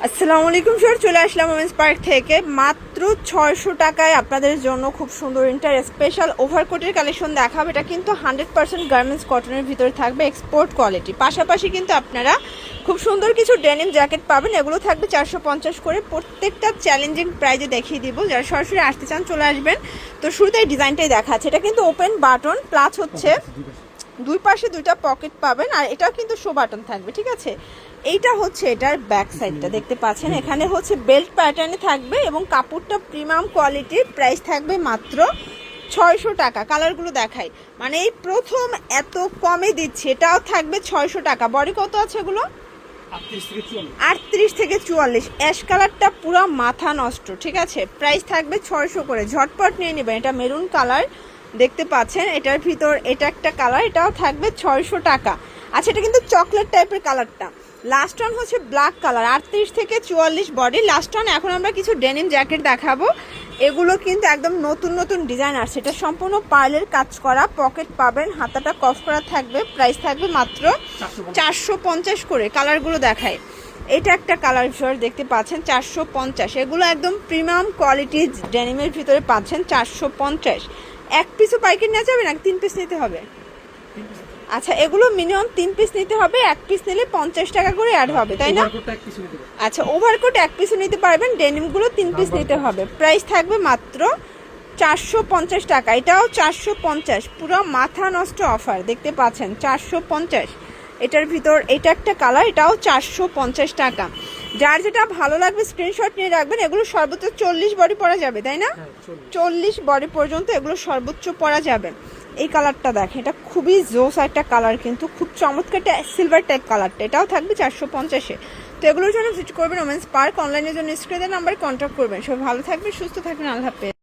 আসসালামু আলাইকুম স্যার, চলে আসলাম ওমেন্স পার্ক থেকে মাত্র 600 টাকায় আপনাদের জন্য খুব সুন্দর ইন্টার স্পেশাল ওভারকোটের কালেকশন দেখাবো। এটা কিন্তু 100% গার্মেন্টস কটনের ভিতরে থাকবে, এক্সপোর্ট কোয়ালিটি। পাশাপাশি কিন্তু আপনারা খুব সুন্দর কিছু ডেনিম জ্যাকেট পাবেন, এগুলো থাকবে 450 করে। প্রত্যেকটা চ্যালেঞ্জিং প্রাইজে দেখিয়ে দিব, যারা সরাসরি আসতে চান চলে আসবেন। তো শুরুতেই ডিজাইনটাই দেখাচ্ছে, এটা কিন্তু ওপেন বাটন প্লাস হচ্ছে দুই পাশে দুইটা পকেট পাবেন, আর এটাও কিন্তু শো বাটন থাকবে, ঠিক আছে। এইটা হচ্ছে এটার ব্যাক সাইডটা দেখতে পাচ্ছেন, এখানে হচ্ছে বেল্ট প্যাটার্নে থাকবে এবং কাপড়টা প্রিমিয়াম কোয়ালিটির। প্রাইস থাকবে মাত্র 600 টাকা। কালারগুলো দেখাই, মানে এই প্রথম এত কমে দিচ্ছে। এটাও থাকবে 600 টাকা। বডি কত আছে এগুলো? 38 থেকে 44। অ্যাশ কালারটা পুরো মাথা নষ্ট, ঠিক আছে। প্রাইস থাকবে 600 করে, ঝটপট নিয়ে নেবেন। এটা মেরুন কালার দেখতে পাচ্ছেন, এটার ভিতর এটা একটা কালার, এটাও থাকবে 600 টাকা। আচ্ছা, এটা কিন্তু চকলেট টাইপের কালারটা। লাস্ট ওয়ান হচ্ছে ব্ল্যাক কালার, 38 থেকে 44 বডি। লাস্ট ওয়ান এখন আমরা কিছু ডেনিম জ্যাকেট দেখাবো, এগুলো কিন্তু একদম নতুন নতুন ডিজাইন আসছে। এটা সম্পূর্ণ পার্লের কাজ করা, পকেট পাবেন, হাতাটা কফ করা থাকবে। প্রাইস থাকবে মাত্র 450 করে। কালারগুলো দেখায়, এটা একটা কালার ভিতর দেখতে পাচ্ছেন 450। এগুলো একদম প্রিমিয়াম কোয়ালিটি ডেনিমের ভিতরে পাচ্ছেন 450। এক পিসও পাইকারি নেওয়া যাবে না, 3 পিস নিতে হবে? আচ্ছা, এগুলো মিনিমাম 3 পিস নিতে হবে, এক পিস নিলে 50 টাকা করে অ্যাড হবে, তাই না? আচ্ছা, ওভারকোট এক পিসও নিতে পারবেন, ডেনিমগুলো 3 পিস নিতে হবে। প্রাইস থাকবে মাত্র 450 টাকা। এটাও 450, পুরো মাথা নষ্ট অফার দেখতে পাচ্ছেন 450। এটার ভিতর এটা একটা কালার, এটাও 450 টাকা। যার যেটা ভালো লাগবে স্ক্রিনশট নিয়ে রাখবেন। এগুলো সর্বোচ্চ 40 বডি পরা যাবে, তাই না? 40 বডি পর্যন্ত এগুলো সর্বোচ্চ পরা যাবে। এই কালারটা দেখেন, এটা খুবই জোস একটা কালার, কিন্তু খুব চমৎকার একটা সিলভার টাইপ কালারটা। এটাও থাকবে 450-এ। তো এগুলোর জন্য ভিজিট করবেন ওমেন্স পার্ক। অনলাইনের জন্য স্ক্রিনের নাম্বারে কন্ট্যাক্ট করবেন। সবাই ভালো থাকবেন, সুস্থ থাকবেন, আল্লাহ হাফেজ।